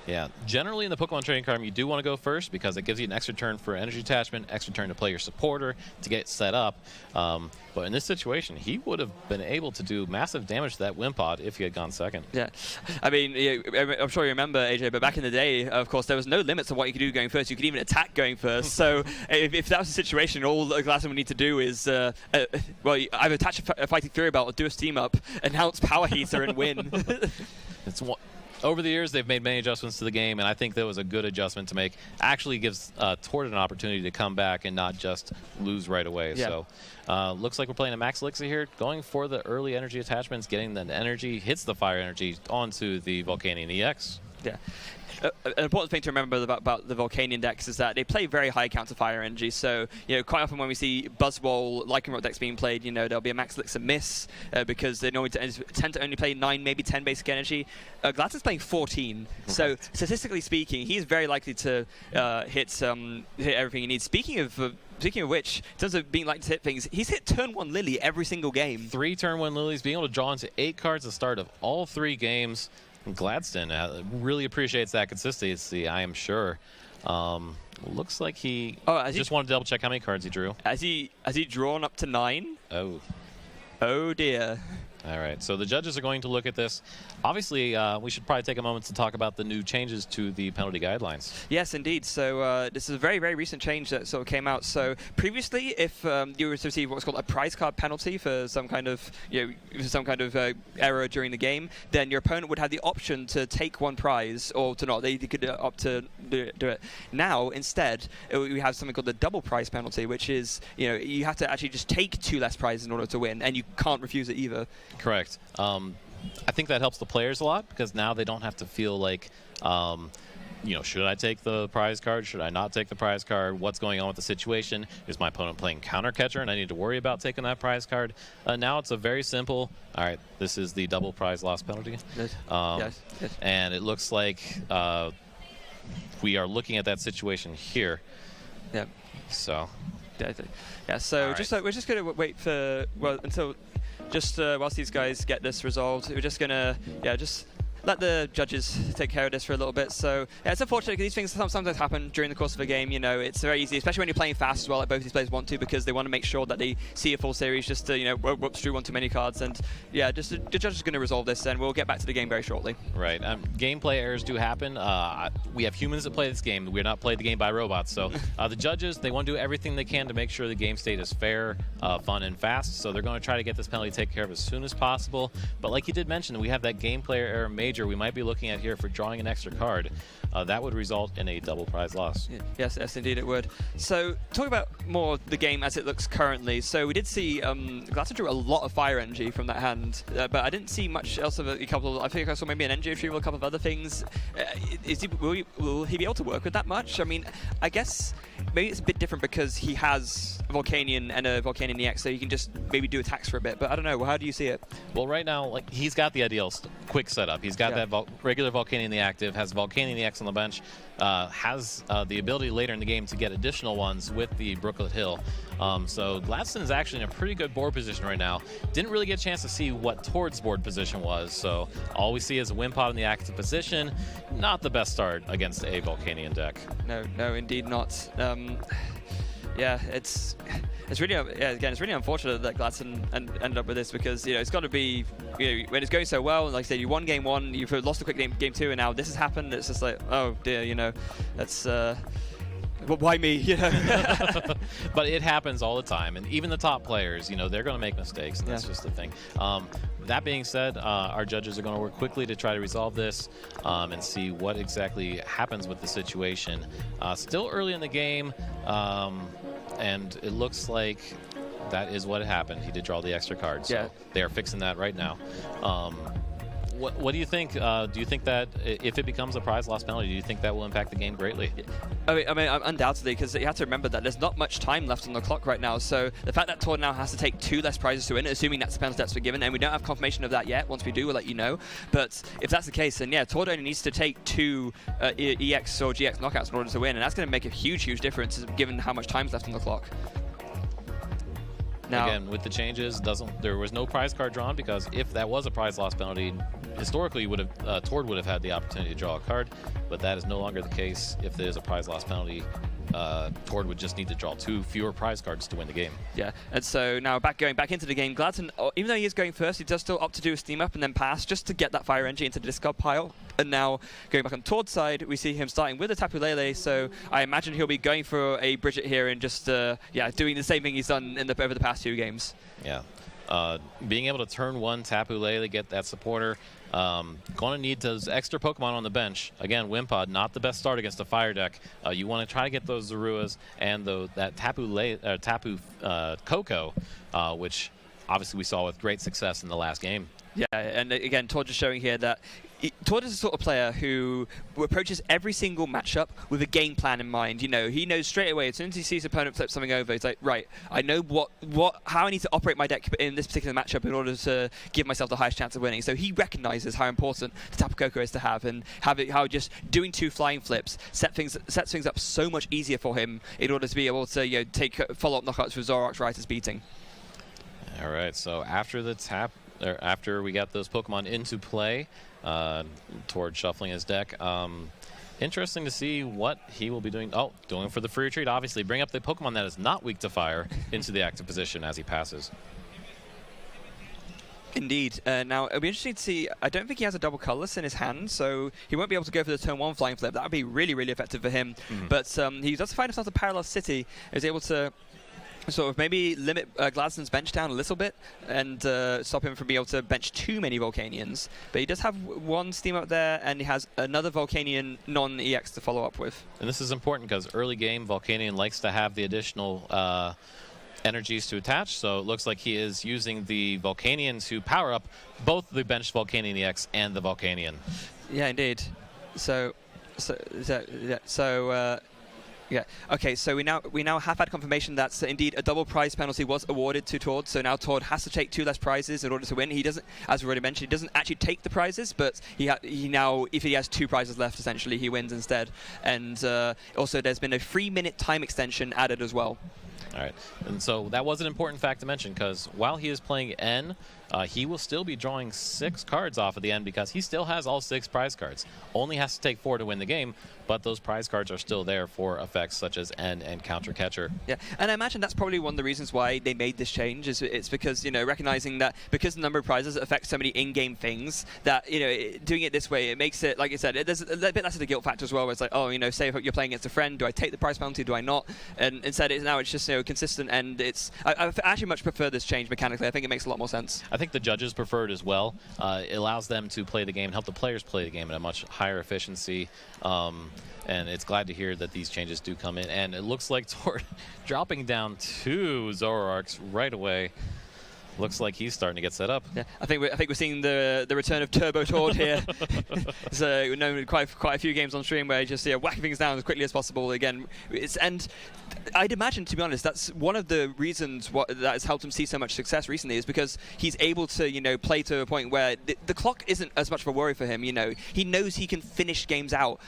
Yeah, generally in the Pokemon trading card, you do want to go first because it gives you an extra turn for energy attachment, extra turn to play your supporter to get set up. But in this situation, he would have been able to do massive damage to that Wimpod if he had gone second. Yeah, I mean, I'm sure you remember, AJ, but back in the day, of course, there was no limits on what you could do going first. You could even attack going first. So if that was the situation, all Gladston would need to do is, either attach a Fighting Fury Belt or do a Steam Up, announce Power Heater, and win. Over the years, they've made many adjustments to the game, and I think that was a good adjustment to make. Actually gives Tord an opportunity to come back and not just lose right away. Yeah. So looks like we're playing a Max Elixir here, going for the early energy attachments, getting the energy, hits the fire energy onto the Volcanion EX. Yeah. An important thing to remember about the Volcanion decks is that they play very high counter fire energy. So, quite often when we see Buzzwole, Lycanroc decks being played, there'll be a Max Elixir miss because they normally tend to only play 9, maybe 10 basic energy. Gladston's playing 14. So, statistically speaking, he's very likely to hit everything he needs. Speaking of which, in terms of being likely to hit things, he's hit turn 1 Lily every single game. 3 turn 1 Lilies, being able to draw into 8 cards at the start of all 3 games. Gladston really appreciates that consistency, I am sure. Looks like he just wanted to double check how many cards he drew. Has he drawn up to 9? Oh dear. All right, so the judges are going to look at this. Obviously, we should probably take a moment to talk about the new changes to the penalty guidelines. Yes, indeed. So this is a very, very recent change that sort of came out. So previously, if you were to receive what's called a prize card penalty for some kind of error during the game, then your opponent would have the option to take 1 prize or to not. They could opt to do it. Now, instead, we have something called the double prize penalty, which is you have to actually just take 2 less prizes in order to win, and you can't refuse it either. Correct. I think that helps the players a lot because now they don't have to feel like, should I take the prize card? Should I not take the prize card? What's going on with the situation? Is my opponent playing counter catcher and I need to worry about taking that prize card? Now it's a very simple, all right, this is the double prize loss penalty. Yes. And it looks like we are looking at that situation here. Yeah. So. Yeah, so right. we're just going to wait for, until... whilst these guys get this resolved, we're just going to, just let the judges take care of this for a little bit. So yeah, it's unfortunate because these things sometimes happen during the course of a game. It's very easy, especially when you're playing fast as well, like both these players want to, because they want to make sure that they see a full series just to, whoops, drew 1 too many cards. And yeah, just the judge is going to resolve this, and we'll get back to the game very shortly. Right. Gameplay errors do happen. We have humans that play this game. We're not playing the game by robots. So the judges, they want to do everything they can to make sure the game state is fair, fun, and fast. So they're going to try to get this penalty taken care of as soon as possible. But like you did mention, we have that gameplay error major we might be looking at here for drawing an extra card. That would result in a double prize loss. Yes, indeed it would. So, talk about more the game as it looks currently. So, we did see Gladston drew a lot of fire energy from that hand, but I didn't see much else of I think I saw maybe an energy retrieval, a couple of other things. Will he be able to work with that much? I mean, I guess maybe it's a bit different because he has a Volcanion and a Volcanion EX, so he can just maybe do attacks for a bit, but I don't know. How do you see it? Well, right now, he's got the ideal quick setup. He's got that regular Volcanion in the active, has Volcanion EX on the bench, has the ability later in the game to get additional ones with the Brooklet Hill. So Gladston is actually in a pretty good board position right now. Didn't really get a chance to see what Tord's board position was, so all we see is a Wimpod in the active position. Not the best start against a Volcanion deck. No, indeed not. Yeah, it's really again it's really unfortunate that Gladston ended up with this, because it's got to be when it's going so well, and like I said, you won game 1, you've lost a quick game 2, and now this has happened. It's just like, oh dear, that's why me? But it happens all the time, and even the top players, they're going to make mistakes, and that's just the thing. That being said, our judges are going to work quickly to try to resolve this and see what exactly happens with the situation. Still early in the game, and it looks like that is what happened. He did draw the extra card, so they are fixing that right now. What do you think? Do you think that if it becomes a prize loss penalty, do you think that will impact the game greatly? I mean, undoubtedly, because you have to remember that there's not much time left on the clock right now. So the fact that Tord now has to take 2 less prizes to win, assuming that's the penalty that's been given, and we don't have confirmation of that yet. Once we do, we'll let you know. But if that's the case, then Tord only needs to take 2 EX or GX knockouts in order to win, and that's going to make a huge difference given how much time's left on the clock. Now, again, with the changes, there was no prize card drawn, because if that was a prize loss penalty, historically Tord would have had the opportunity to draw a card, but that is no longer the case. If there's a prize loss penalty, Tord would just need to draw 2 fewer prize cards to win the game. Yeah, and so now going back into the game, Gladston, even though he is going first, he does still opt to do a steam up and then pass just to get that fire energy into the discard pile. And now going back on Tord's side, we see him starting with a Tapu Lele, so I imagine he'll be going for a Bridget here and just doing the same thing he's done over the past 2 games. Yeah. Being able to turn 1 Tapu Lele, get that supporter. Going to need those extra Pokemon on the bench. Again, Wimpod, not the best start against a fire deck. You want to try to get those Zoruas and that Tapu Koko, which obviously we saw with great success in the last game. Yeah, and again, Tord just showing here that Tord is the sort of player who approaches every single matchup with a game plan in mind. He knows straight away, as soon as he sees his opponent flip something over, he's like, right, I know how I need to operate my deck in this particular matchup in order to give myself the highest chance of winning. So he recognizes how important the Tapu Koko is to have, and how just doing 2 flying flips sets things up so much easier for him in order to be able to take follow-up knockouts with Zoroark's Riotous Beating. All right, so after we got those Pokemon into play, Tord shuffling his deck. Interesting to see what he will be doing. Oh, going for the free retreat, obviously. Bring up the Pokemon that is not weak to fire into the active position as he passes. Indeed. Now, it'll be interesting to see. I don't think he has a double colorless in his hand, so he won't be able to go for the turn 1 flying flip. That would be really, really effective for him. But he does find himself a Parallel City. Is able to sort of maybe limit Gladston's bench down a little bit and stop him from being able to bench too many Volcanions. But he does have 1 steam up there, and he has another Volcanion non-EX to follow up with. And this is important because early game, Volcanion likes to have the additional energies to attach, so it looks like he is using the Volcanion to power up both the benched Volcanion EX and the Volcanion. Yeah, indeed. Yeah. Okay. So we now have had confirmation that indeed a double prize penalty was awarded to Tord. So now Tord has to take 2 less prizes in order to win. He doesn't, as we already mentioned, he doesn't actually take the prizes, but he now, if he has 2 prizes left, essentially he wins instead. And also, there's been a 3-minute time extension added as well. All right, and so that was an important fact to mention, because while he is playing N, he will still be drawing 6 cards off of the N, because he still has all 6 prize cards. Only has to take 4 to win the game, but those prize cards are still there for effects such as N and Counter Catcher. Yeah, and I imagine that's probably one of the reasons why they made this change. It's because, recognizing that because the number of prizes affects so many in-game things, that, doing it this way, it makes it, like I said, there's a bit less of the guilt factor as well, where it's like, oh, say if you're playing against a friend, do I take the prize penalty, do I not? And instead, now it's just, consistent, and I actually much prefer this change mechanically. I think it makes a lot more sense. I think the judges prefer it as well. It allows them to play the game and help the players play the game at a much higher efficiency. And it's glad to hear that these changes do come in. And it looks like Tord dropping down 2 Zoroarks right away. Looks like he's starting to get set up. Yeah, I think we're seeing the return of Turbo Tord here. So we've known quite a few games on stream where he just whacking things down as quickly as possible. Again, and I'd imagine, to be honest, that's one of the reasons that has helped him see so much success recently, is because he's able to play to a point where the clock isn't as much of a worry for him. He knows he can finish games out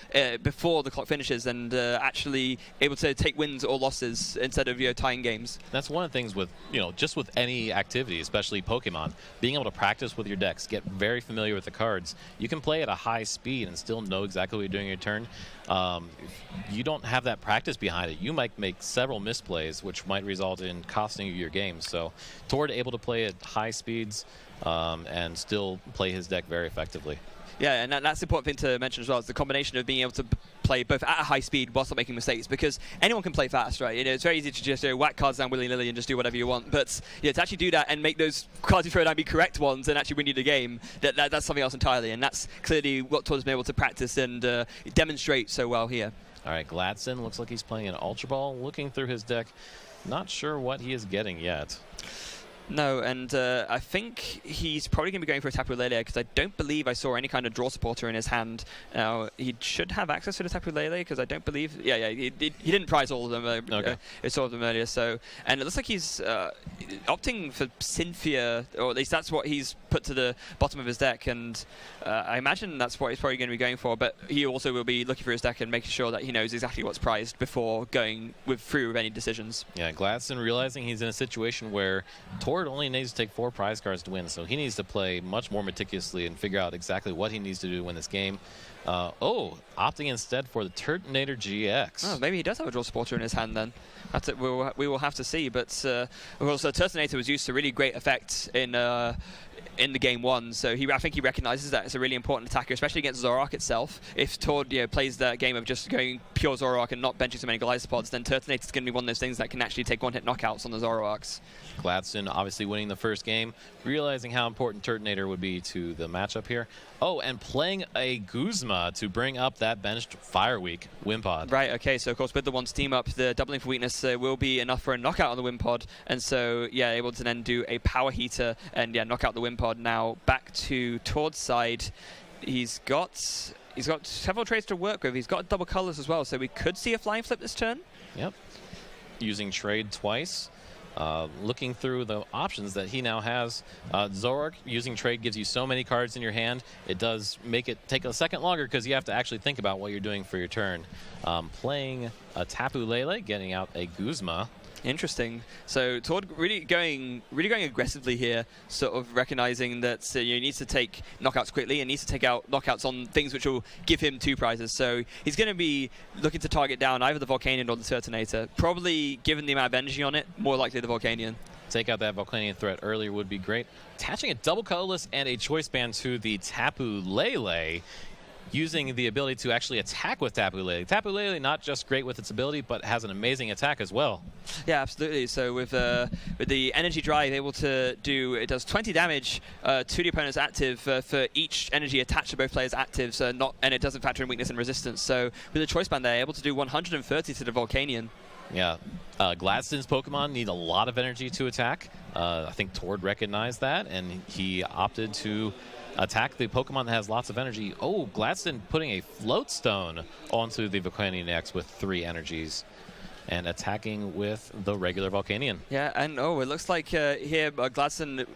before the clock finishes, and actually able to take wins or losses instead of tying games. That's one of the things with just with any activity. activity, especially Pokemon. Being able to practice with your decks, get very familiar with the cards. You can play at a high speed and still know exactly what you're doing in your turn. If you don't have that practice behind it, you might make several misplays, which might result in costing you your game. So Tord able to play at high speeds and still play his deck very effectively. Yeah, and that's the important thing to mention as well, is the combination of being able to play both at a high speed whilst not making mistakes, because anyone can play fast, right? You know, it's very easy to just whack cards down willy-nilly and just do whatever you want, but to actually do that and make those cards you throw down be correct ones and actually win you the game, that's something else entirely, and that's clearly what Tord's been able to practice and demonstrate so well here. All right, Gladston looks like he's playing an Ultra Ball, looking through his deck. Not sure what he is getting yet. No, and I think he's probably going to be going for a Tapu Lele, because I don't believe I saw any kind of draw supporter in his hand. Now, he should have access to the Tapu Lele, because I don't believe... Yeah, he didn't prize all of them. Okay. I saw them earlier, so... And it looks like he's opting for Cynthia, or at least that's what he's put to the bottom of his deck, and I imagine that's what he's probably going to be going for, but he also will be looking for his deck and making sure that he knows exactly what's prized before going through with any decisions. Yeah, Gladston realizing he's in a situation where Tord only needs to take 4 prize cards to win, so he needs to play much more meticulously and figure out exactly what he needs to do to win this game. Opting instead for the Turtonator GX. Oh, maybe he does have a draw supporter in his hand then. We will have to see, but also Turtonator was used to really great effect in the game 1, so I think he recognizes that it's a really important attacker, especially against Zoroark itself. If Tord plays that game of just going pure Zoroark and not benching so many Glycopods, then Turtonator's going to be one of those things that can actually take one-hit knockouts on the Zoroarks. Gladston obviously winning the first game, realizing how important Turtonator would be to the matchup here. Oh, and playing a Guzma to bring up that benched Fireweak Wimpod. Right, okay, so of course with the 1 steam up, the doubling for weakness will be enough for a knockout on the Wimpod, and so able to then do a power heater and knock out the Wimpod. Now back to Tord's side, he's got several trades to work with. He's got double colors as well, so we could see a flying flip this turn. Yep. Using trade twice. Looking through the options that he now has, Zoroark using trade gives you so many cards in your hand. It does make it take a second longer because you have to actually think about what you're doing for your turn. Playing a Tapu Lele, getting out a Guzma. Interesting. So Tord really going aggressively here, sort of recognizing that he needs to take knockouts quickly and needs to take out knockouts on things which will give him 2 prizes. So he's going to be looking to target down either the Volcanion or the Turtonator. Probably, given the amount of energy on it, more likely the Volcanion. Take out that Volcanion threat earlier would be great. Attaching a double colorless and a choice band to the Tapu Lele, using the ability to actually attack with Tapu Lele. Tapu Lele not just great with its ability, but has an amazing attack as well. Yeah, absolutely. So with the energy drive, able to do, it does 20 damage to the opponent's active for each energy attached to both players' actives, and it doesn't factor in weakness and resistance. So with the choice band, they're able to do 130 to the Volcanion. Yeah, Gladston's Pokemon need a lot of energy to attack. I think Tord recognized that, and he opted to attack the Pokemon that has lots of energy. Oh, Gladston putting a Float Stone onto the Volcanion X with 3 energies and attacking with the regular Volcanion. Yeah, and it looks like here Gladston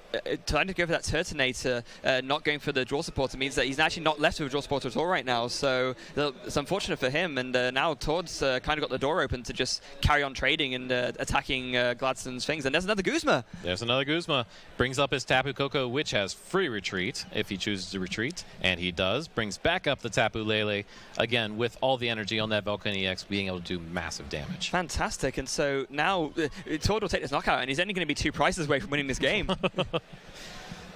trying to go for that Turtonator, not going for the draw supporter, means that he's actually not left with a draw supporter at all right now. So it's unfortunate for him, and now Tord's kind of got the door open to just carry on trading and attacking Gladston's things. And there's another Guzma. There's another Guzma. Brings up his Tapu Koko, which has free retreat if he chooses to retreat, and he does. Brings back up the Tapu Lele, again with all the energy on that Volcanion X being able to do massive damage. Fantastic, and so now Tord will take this knockout, and he's only going to be 2 prizes away from winning this game.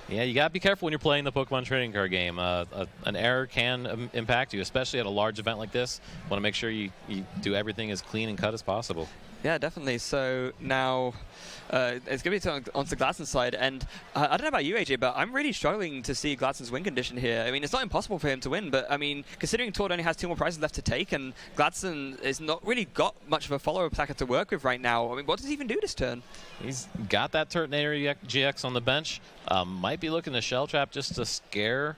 Yeah, you got to be careful when you're playing the Pokemon trading card game. An error can impact you, especially at a large event like this. Want to make sure you do everything as clean and cut as possible. Yeah, definitely. So now it's going to be on the Gladston side, and I don't know about you, AJ, but I'm really struggling to see Gladston's win condition here. I mean, it's not impossible for him to win, but I mean, considering Tord only has 2 more prizes left to take, and Gladston has not really got much of a follow-up attacker to work with right now. I mean, what does he even do this turn? He's got that Turtonator GX on the bench. Might be looking to Shell Trap just to scare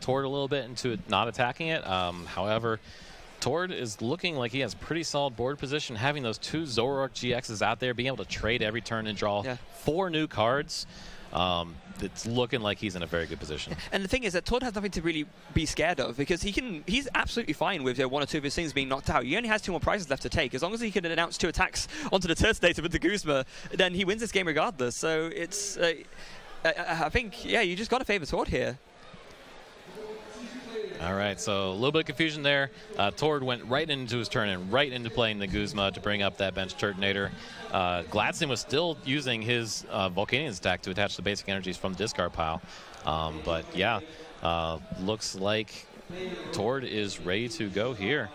Tord a little bit into not attacking it. However, Tord is looking like he has pretty solid board position, having those 2 Zoroark GXs out there, being able to trade every turn and draw 4 new cards. It's looking like he's in a very good position. And the thing is that Tord has nothing to really be scared of, because he's absolutely fine with one or two of his things being knocked out. He only has 2 more prizes left to take. As long as he can announce 2 attacks onto the Turtonator with the Guzma, then he wins this game regardless. So it's, I think, yeah, you just got to favor Tord here. All right, so a little bit of confusion there. Tord went right into his turn and right into playing the Guzma to bring up that bench Turtonator. Gladston was still using his Volcanian's attack to attach the basic energies from the discard pile. But yeah, looks like Tord is ready to go here.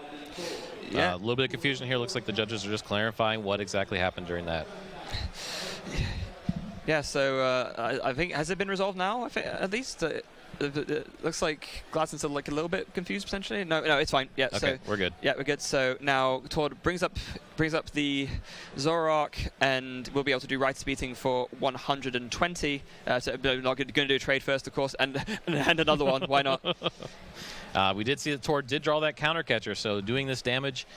Yeah. A little bit of confusion here. Looks like the judges are just clarifying what exactly happened during that. Yeah, so I think, has it been resolved now? I think, at least. It looks like Gladston's still like a little bit confused potentially. No, it's fine. Yeah, okay, so we're good. Yeah, we're good. So now Tord brings up the Zoroark, and we'll be able to do Rights Beating for 120. So we're not going to do a trade first, of course, and another one. Why not? We did see that Tord did draw that counter catcher, so doing this damage.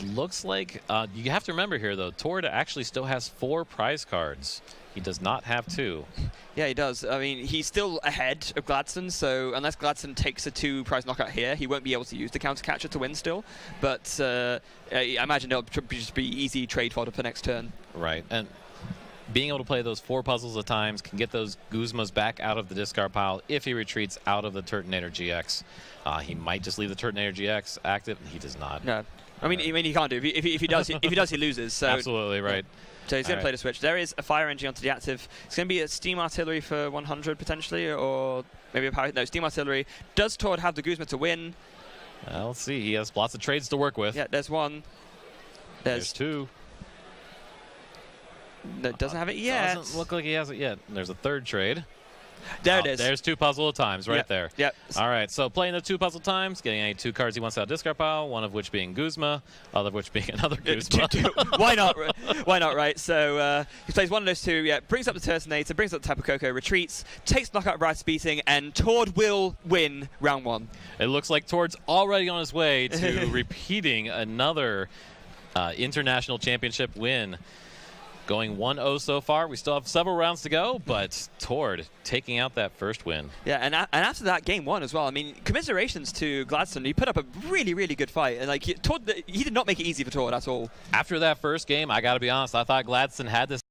Looks like you have to remember here though, Tord actually still has 4 prize cards. He does not have 2. Yeah, he does. I mean, he's still ahead of Gladston, so unless Gladston takes a 2 prize knockout here, he won't be able to use the counter catcher to win still. But I imagine it'll just be easy trade fodder for next turn. Right, and being able to play those 4 puzzles at times can get those Guzmas back out of the discard pile if he retreats out of the Turtonator GX. He might just leave the Turtonator GX active. He does not. No, I mean he can't do. If he does, he loses. So absolutely right. So he's going to play the switch. There is a fire engine onto the active. It's going to be a steam artillery for 100 potentially, or maybe a power. No, steam artillery. Does Tord have the Guzma to win? Let's see. He has lots of trades to work with. Yeah, there's 1. There's 2. No, doesn't have it yet. Doesn't look like he has it yet. There's a 3rd trade. There it is. There's 2 puzzle times right there. Yep. All right, so playing the 2 puzzle times, getting any 2 cards he wants out of discard pile, one of which being Guzma, other of which being another Guzma. Why not? Why not, right? So he plays one of those 2, yeah, brings up the Turtonator, brings up the Tapu Koko, retreats, takes knockout Rights Beating, and Tord will win round 1. It looks like Tord's already on his way to repeating another international championship win. Going 1-0 so far. We still have several rounds to go, but Tord taking out that first win. Yeah, and after that, game 1 as well. I mean, commiserations to Gladston. He put up a really, really good fight, and like he did not make it easy for Tord at all. After that first game, I got to be honest, I thought Gladston had this